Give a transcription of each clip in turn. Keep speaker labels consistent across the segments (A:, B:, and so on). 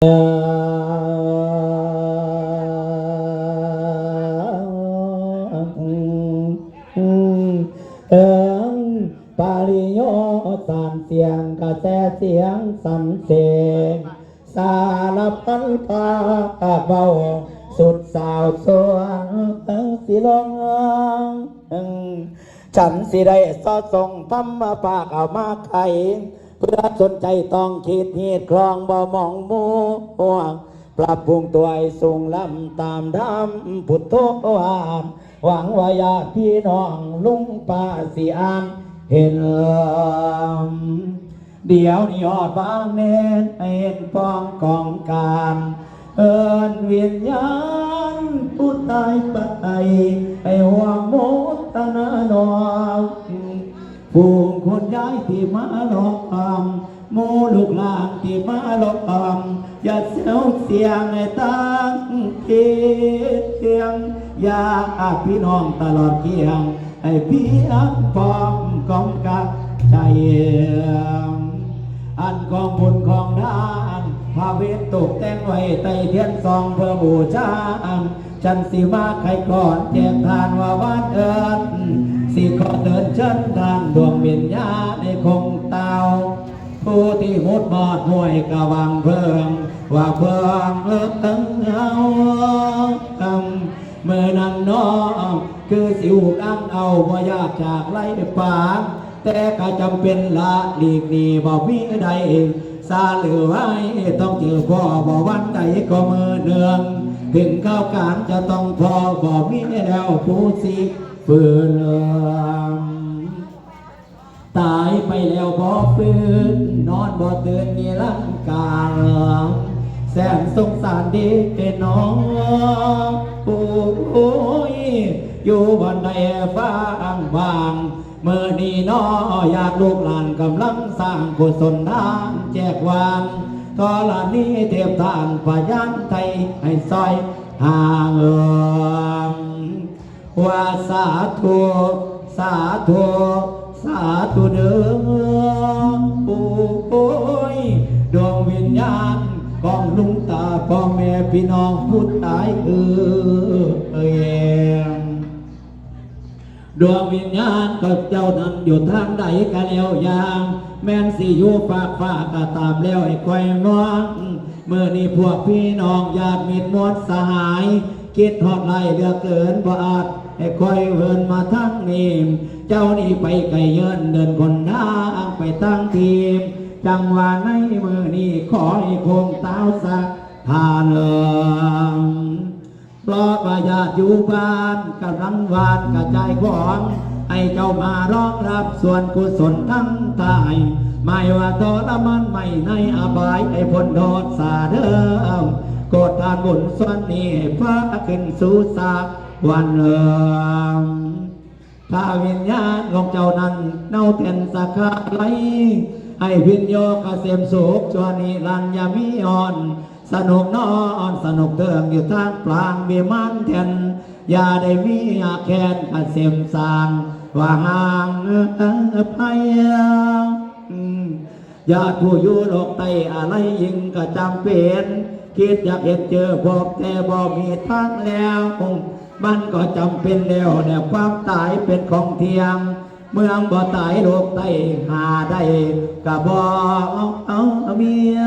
A: เอิงปาริโยสานเสียงกระแสเสียงสำเสงสารพันพาเบาสุดสาวสวงสิลงฉันสิได้สอดส่งธรรมภาคเอามาไขเพื่อสนใจต้องคิดเหตุครองบ่มองมัวปรับปรุงตัวให้สูงล้ำตามธรรมพุทโธวามหวังว่าญาติพี่น้องลุงป้าสิอ่านเห็นเดี๋ยวนี้อดบางเน้นเอ็นป้องกองการเอิญวิญญาณผู้ตายไปให้ห่วงโมตนาหนอผู้คนย้ายที่มาหลอกโมลูกหลานที่มาหลอกอย่าเสียวเสียงให้ตั้งเคียงอย่าพี่น้องตลอดเคียงให้พี่อันพร้อมกองกับใจอันกองบุญของทานพาเวทตกแต่งไว้ใต้เทียนซองเพื่อบูชาฉันสิมาใครก่อนแจกทานว่าวันเอิญสิขอเดินเชิญทานดวงวิญญาณในคงเตาผู้ที่มุดมอดห่วยกะวังเพิ่งว่าเพิ่งเอาเมื่อนั้นน้องคือสิวดังเอาบ่อยากจากไล่ป่าแต่ก็จำเป็นละหลีกหนีบ่มีใดซาเหลือไว้ต้องเจอพ่อบ่วันใดก็มือเนืองถึงข้าวการจะต้องพอบ่มีแล้วผู้สิฝืนตายไปแล้วบ่ฟื้นนอนบ่ตื่นนี่ร่างกายแสนสงสารดีน้องโอ้ยอยู่บนใดฟ้างบางเมื่อนี้น้ออยากลูกหลานกำลังสร้างกุศลทานแจกวานทอลานี้เทพทานพยานไทยให้ซอยห่างว่าสาธุสาธุสาธุเด้อโอ้ยดวงวิญญาณของลุงตาพ่อแม่พี่น้องผู้ตายดวงวิญญาณกับเจ้านั้นอยู่ทางใดกันแล้วอย่างแม่นสิอยู่ฝากฟ้าก็ตามแล้วไอ้ควายน้องเมื่อนี้พวกพี่น้องญาติมิตรมวลสหายคิดทอดไล่เหลือเกินบ่อาจไอ้ควายเวินมาทั้งนี้เจ้านี่ไปไกลเยินเดินคนทางไปตั้งทีมจังหวะในมือนี้ขอให้คงเต้าสักทานเพราะว่าญาติอยู่บ้านกำลังวาดกระจายของให้เจ้ามารองรับส่วนกุศลทั้งตายไม่ว่าทรมานไม่ในอบายให้พ้นโทษสาเดิมโกรธทานบุญส่วนนี้พระขึ้นสู่สากวันถ้าวิญญาณของเจ้านั้นเน่าเต็นสาขาไหลให้พิญโยกเกษมสุขจวนิรันยามิอ่อนสนุกนอนสนุกเติมอยู่ทางปลางเบียมันแทนอย่าได้มีอาแคนเกษมสางว่าห่างไปญาติผู้อยู่โลกไตอะไรยิ่งก็จำเป็นคิดอยากเห็นเจอพบแต่บ่มีทางแล้วมันก็จำเป็นแล้วแต่ความตายเป็นของเทียมเมืองบ่ตายโลกไตหาได้ก็บ่เอาเมีย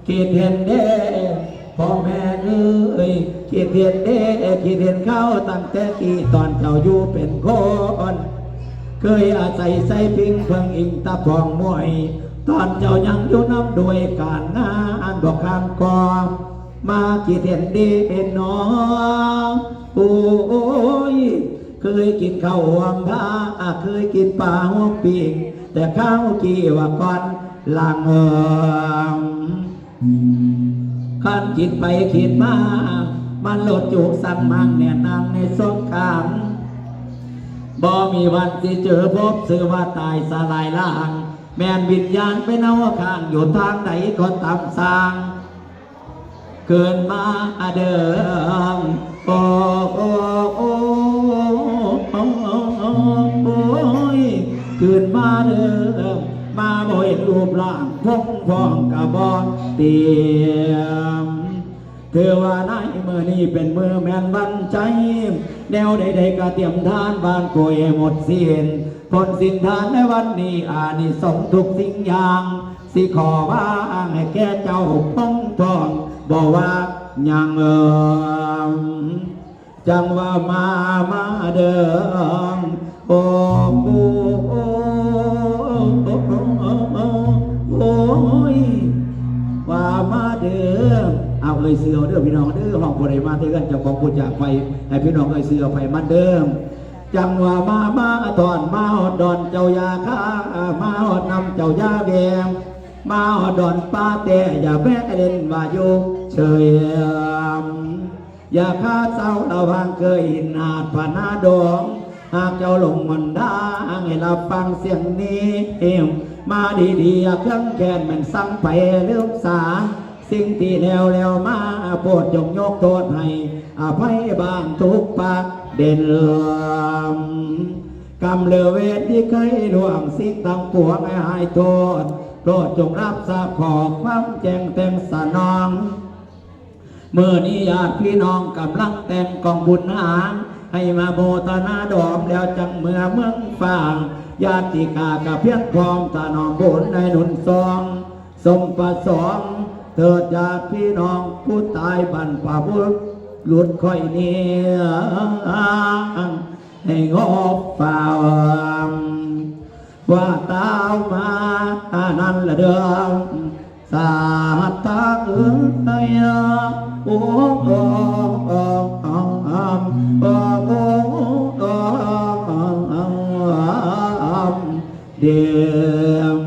A: คิดเห็นเด้พ่อแม่เอ้ยคิดเห็นเด้คิดเห็นเขาตั้งแต่กี่ตอนเจ้าอยู่เป็นคนเคยอาศัยใส่พิงเพิ่งอิงตาพองมวยตอนเจ้ายังอยู่น้ำด้วยการงานบอกข้ามกองมาคิดเห็นดีเป็นน้องโอ้ยเคยกินข้าวหวมผ้าเคยกินปลาหัวปีกแต่ข้าวกี่ว่าก่อนหลังขันคิดไปคิดมามันหลดจุกสั่งมังเนี่ยนางในสงครามบ่มีวันที่เจอพบสื่อว่าตายสลายล่างแม่นวิญญาณไปเน่าข้างอยู่ทางไหนก็ตามสร้างเกินมาเดิมโอ้โอ้โอ้โอ้ยเกินมาเดิมมาบ่เห็นรูปร่าง พงพองกระบอกเตรียมเธอว่าในมือนี้เป็นมือแม่นวันใจแนวใดๆก็เตรียมทานบ้านโกยหมดสิ้นผลสินทานในวันนี้อานิสงส์ทุกสิ่งอย่างสิขอว่าให้แก่เจ้าพงทองบอกว่ายังจังว่ามาเดิมโอ้โอ้โอ้โอ้ยว่ามาเดิมเอาเลยเสือเด้อพี่น้องเด้อห้องบริมาเด้อกันเจ้าของผู้จากไปให้พี่น้องเลยเสือไปมันเดิมจังว่ามาตอนมาหอดดอนเจ้ายาข้ามาหอดนำเจ้ายาแดงมาหอดดอนป้าแต่อย่าแบกเล่นว่าอยู่เฉยอย่าข้าเศร้าระวังเคยหินหาดผานาดองหากเจ้าลงมันได้ให้รับฟังเสียงนี้มาดีๆเครื่องแขนมันสั่งไปเลื่อมสาสิ่งที่แล้วมาโปรดจงยกโทษให้อภัยบางทุกปากเด่นกำเลือเวทที่เคยล่วงสิ่งต่างปวงให้หายโทษโปรดจงรับทราบขอความแจ้งเต็มสนองเมื่อนี้ญาติพี่น้องกำลังแต่งกองบุญหางให้มาโมทนาดอมแล้วจังเมืองฝางญาติกากับเพียงพร้อมตานองบุญในหนุนซองสมประสงค์เถิดญาติพี่น้องผู้ตายบรรพบุรุษหลุดค่อยเนี่ยให้งบฝ่าว่าตาวมานั่นละเดิมสาตาเอ้ยโอ้โอ้โอ้โอ้โอ้โอ้เดียม